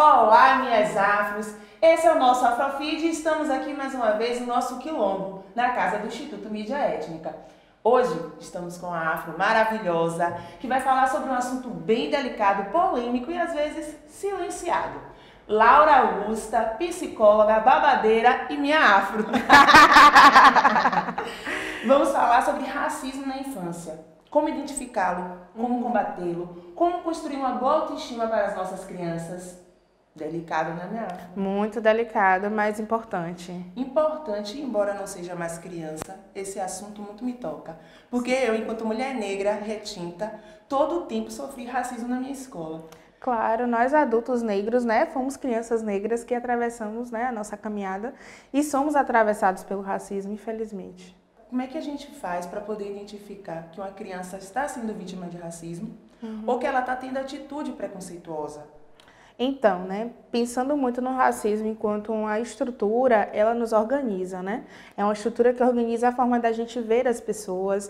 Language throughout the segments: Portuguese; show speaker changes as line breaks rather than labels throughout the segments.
olá minhas afros, esse é o nosso Afrofeed e estamos aqui mais uma vez no nosso quilombo, na casa do Instituto Mídia Étnica. Hoje estamos com a afro maravilhosa, que vai falar sobre um assunto bem delicado, polêmico e às vezes silenciado. Laura Augusta, psicóloga, babadeira e minha afro. Vamos falar sobre racismo na infância. Como identificá-lo, como combatê-lo, como construir uma boa autoestima para as nossas crianças. Delicado, né, minha afro?
Muito delicado, mas importante.
Importante, embora não seja mais criança, esse assunto muito me toca. Porque eu, enquanto mulher negra, retinta, todo o tempo sofri racismo na minha escola.
Claro, nós adultos negros, né, fomos crianças negras que atravessamos, né, a nossa caminhada e somos atravessados pelo racismo, infelizmente.
Como é que a gente faz para poder identificar que uma criança está sendo vítima de racismo ou que ela está tendo atitude preconceituosa?
Então, né, pensando muito no racismo enquanto uma estrutura, ela nos organiza, né? É uma estrutura que organiza a forma da gente ver as pessoas,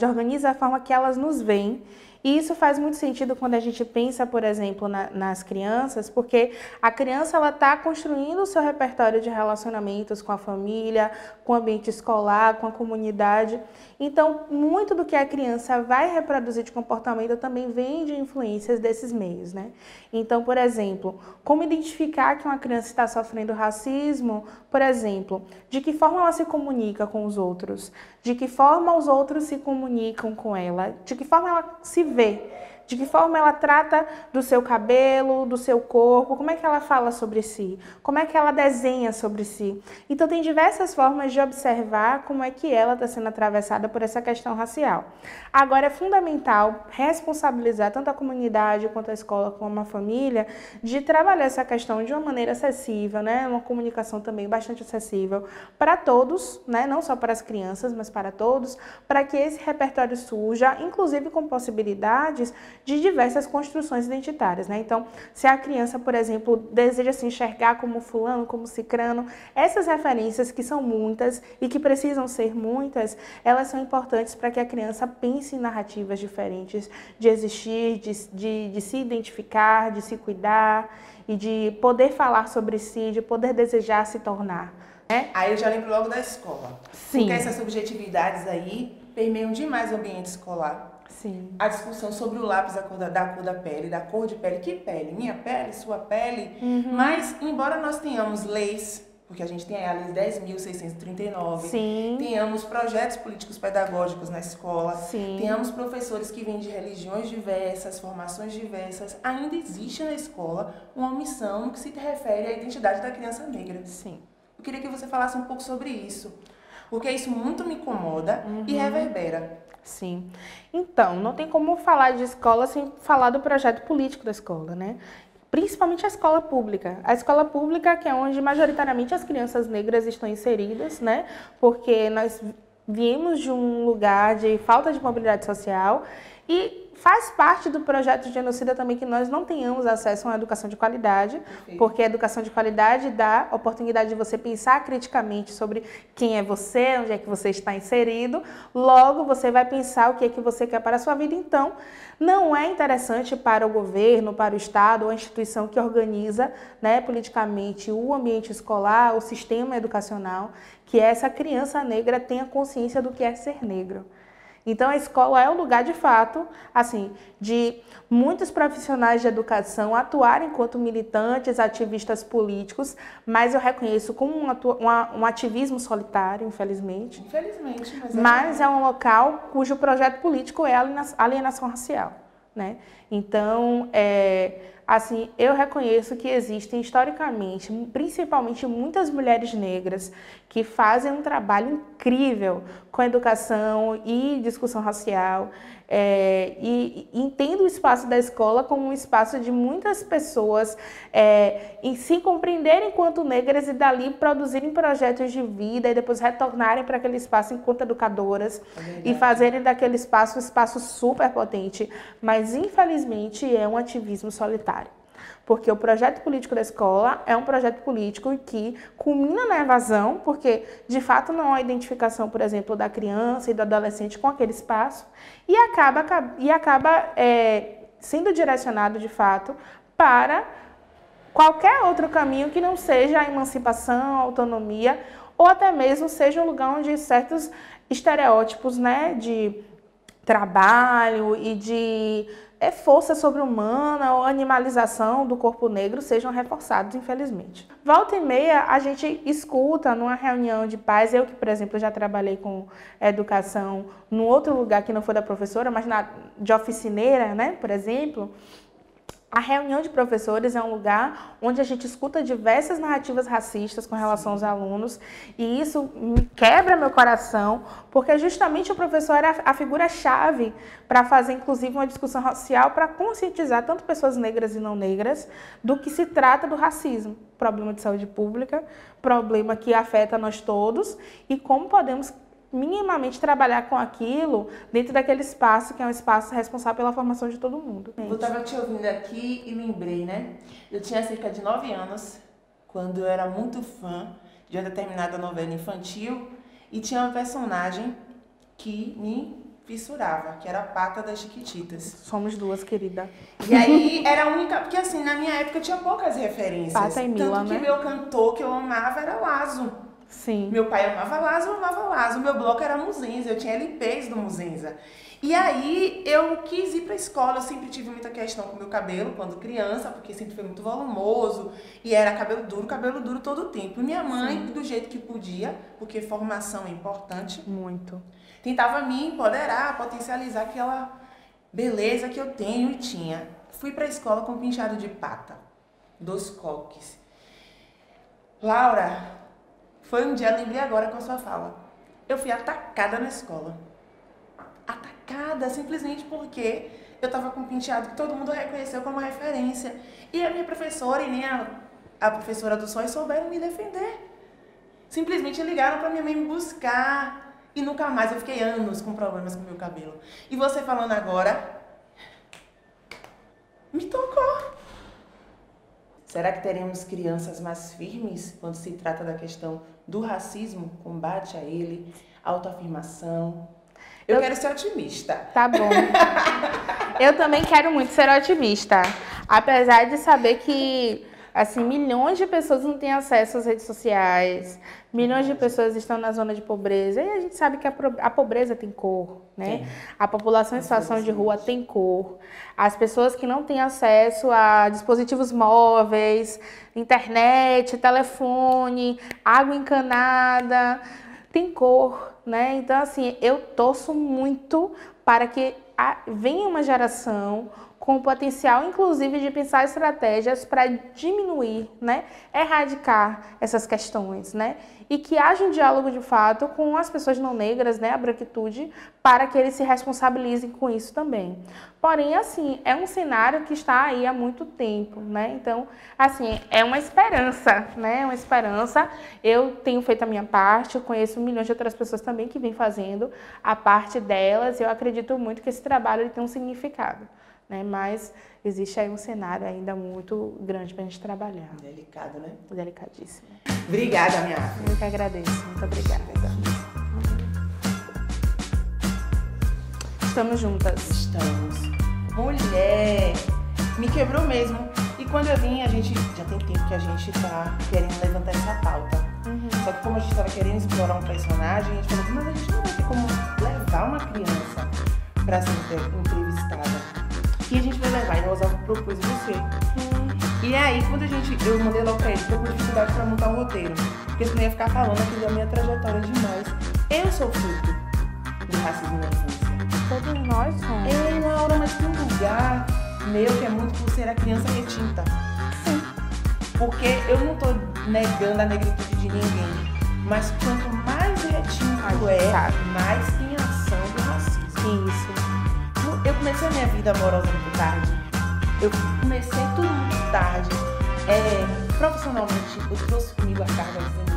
organiza a forma que elas nos veem. E isso faz muito sentido quando a gente pensa, por exemplo, nas crianças, porque a criança ela está construindo o seu repertório de relacionamentos com a família, com o ambiente escolar, com a comunidade. Então, muito do que a criança vai reproduzir de comportamento também vem de influências desses meios, né? Então, por exemplo, como identificar que uma criança está sofrendo racismo? Por exemplo, de que forma ela se comunica com os outros? De que forma os outros se comunicam com ela? De que forma ela se vê? De que forma ela trata do seu cabelo, do seu corpo? Como é que ela fala sobre si? Como é que ela desenha sobre si? Então, tem diversas formas de observar como é que ela está sendo atravessada por essa questão racial. Agora, é fundamental responsabilizar tanto a comunidade, quanto a escola, como a família, de trabalhar essa questão de uma maneira acessível, né? Uma comunicação também bastante acessível para todos, né? Não só para as crianças, mas para todos, para que esse repertório surja, inclusive com possibilidades de diversas construções identitárias, né? Então, se a criança, por exemplo, deseja se enxergar como fulano, como cicrano, essas referências que são muitas e que precisam ser muitas, elas são importantes para que a criança pense em narrativas diferentes de existir, de se identificar, de se cuidar e de poder falar sobre si, de poder desejar se tornar. Né?
Aí eu já lembro logo da escola.
Sim.
Porque essas subjetividades aí permeiam demais o ambiente escolar.
Sim.
A discussão sobre o lápis da cor da pele, da cor de pele. Que pele? Minha pele? Sua pele? Mas, embora nós tenhamos leis, porque a gente tem a Lei 10.639,
Sim.
tenhamos projetos políticos pedagógicos na escola,
Sim.
tenhamos professores que vêm de religiões diversas, formações diversas, ainda existe na escola uma omissão no que se refere à identidade da criança negra.
Sim.
Eu queria que você falasse um pouco sobre isso, porque isso muito me incomoda e reverbera.
Sim. Então, não tem como falar de escola sem falar do projeto político da escola, né? Principalmente a escola pública. A escola pública que é onde majoritariamente as crianças negras estão inseridas, né? Porque nós viemos de um lugar de falta de mobilidade social e faz parte do projeto de genocida também que nós não tenhamos acesso a uma educação de qualidade, porque a educação de qualidade dá a oportunidade de você pensar criticamente sobre quem é você, onde é que você está inserido, logo você vai pensar o que é que você quer para a sua vida. Então, não é interessante para o governo, para o Estado ou a instituição que organiza, né, politicamente o ambiente escolar, o sistema educacional, que essa criança negra tenha consciência do que é ser negro. Então, a escola é o lugar, de fato, assim, de muitos profissionais de educação atuarem enquanto militantes, ativistas políticos, mas eu reconheço como um ativismo solitário, infelizmente.
Infelizmente,
mas é um local cujo projeto político é a alienação racial, né? Então, assim, eu reconheço que existem historicamente, principalmente muitas mulheres negras que fazem um trabalho incrível com educação e discussão racial e entendo o espaço da escola como um espaço de muitas pessoas em se compreenderem enquanto negras e dali produzirem projetos de vida e depois retornarem para aquele espaço enquanto educadoras e fazerem daquele espaço um espaço super potente, mas infelizmente é um ativismo solitário. Porque o projeto político da escola é um projeto político que culmina na evasão, porque de fato não há identificação, por exemplo, da criança e do adolescente com aquele espaço, e acaba sendo direcionado de fato para qualquer outro caminho que não seja a emancipação, a autonomia, ou até mesmo seja um lugar onde certos estereótipos, né, de trabalho e de força sobre-humana ou animalização do corpo negro sejam reforçados, infelizmente. Volta e meia, a gente escuta numa reunião de pais, eu que, por exemplo, já trabalhei com educação num outro lugar que não foi da professora, mas de oficineira, né, por exemplo. A reunião de professores é um lugar onde a gente escuta diversas narrativas racistas com relação aos alunos, e isso me quebra meu coração, porque justamente o professor era a figura-chave para fazer, inclusive, uma discussão racial para conscientizar tanto pessoas negras e não negras do que se trata do racismo. Problema de saúde pública, problema que afeta nós todos, e como podemos minimamente trabalhar com aquilo dentro daquele espaço que é um espaço responsável pela formação de todo mundo.
Eu estava te ouvindo aqui e lembrei, né? Eu tinha cerca de 9 anos, quando eu era muito fã de uma determinada novela infantil, e tinha uma personagem que me fissurava, que era a Pata das Chiquititas.
Somos duas, querida.
E aí era a única, porque assim, na minha época tinha poucas referências.
Pata e Mila,
tanto que
né?
meu cantor que eu amava era Lazo.
Sim.
Meu pai amava Lazo, eu amava Lazo. Meu bloco era Muzenza, eu tinha LPs do Muzenza. E aí eu quis ir pra escola, eu sempre tive muita questão com o meu cabelo quando criança, porque sempre foi muito volumoso e era cabelo duro todo o tempo. E minha mãe, do jeito que podia, porque formação é importante,
muito,
tentava me empoderar, potencializar aquela beleza que eu tenho e tinha. Fui pra escola com penteado de pata, 2 coques. Laura, foi um dia, lembrei agora com a sua fala, eu fui atacada na escola. Atacada simplesmente porque eu tava com um penteado que todo mundo reconheceu como referência. E a minha professora e nem a professora do sonho souberam me defender. Simplesmente ligaram pra minha mãe me buscar. E nunca mais, eu fiquei anos com problemas com o meu cabelo. E você falando agora, me tocou. Será que teremos crianças mais firmes quando se trata da questão do racismo, combate a ele, autoafirmação? Eu quero ser otimista.
Tá bom. Eu também quero muito ser otimista. Apesar de saber que, assim, milhões de pessoas não têm acesso às redes sociais, milhões de pessoas estão na zona de pobreza, e a gente sabe que a pobreza tem cor, né? A população em situação de rua tem cor. As pessoas que não têm acesso a dispositivos móveis, internet, telefone, água encanada, tem cor, né? Então, assim, eu torço muito para que venha uma geração com o potencial, inclusive, de pensar estratégias para diminuir, né, erradicar essas questões, né, e que haja um diálogo de fato com as pessoas não negras, né, a branquitude, para que eles se responsabilizem com isso também. Porém, assim, é um cenário que está aí há muito tempo, né, então, assim, é uma esperança, né, uma esperança. Eu tenho feito a minha parte, eu conheço milhões de outras pessoas também que vêm fazendo a parte delas, e eu acredito muito que esse trabalho ele tem um significado. Né? Mas existe aí um cenário ainda muito grande para a gente trabalhar.
Delicado, né?
Delicadíssimo.
Obrigada, minha Afro.
Eu que agradeço. Muito obrigada. Estamos juntas.
Estamos. Mulher, me quebrou mesmo. E quando eu vim, a gente já tem tempo que a gente tá querendo levantar essa pauta. Só que como a gente tava querendo explorar um personagem, a gente falou, mas a gente não vai ter como levar uma criança para ser entrevistada. E a gente vai levar, e nós vamos propor você. E aí, quando eu mandei logo pra ele, tô com dificuldade pra montar o roteiro. Porque senão ia ficar falando aqui da minha trajetória demais. Eu sou fruto do racismo na infância.
Todos nós somos.
Laura, mas tem um lugar meu que é muito por ser a criança retinta.
Sim.
Porque eu não tô negando a negritude de ninguém. Mas quanto mais retinto mais tem ação do racismo.
Isso.
Eu comecei a minha vida amorosa muito tarde. Eu comecei tudo muito tarde. Profissionalmente, eu trouxe comigo a carga de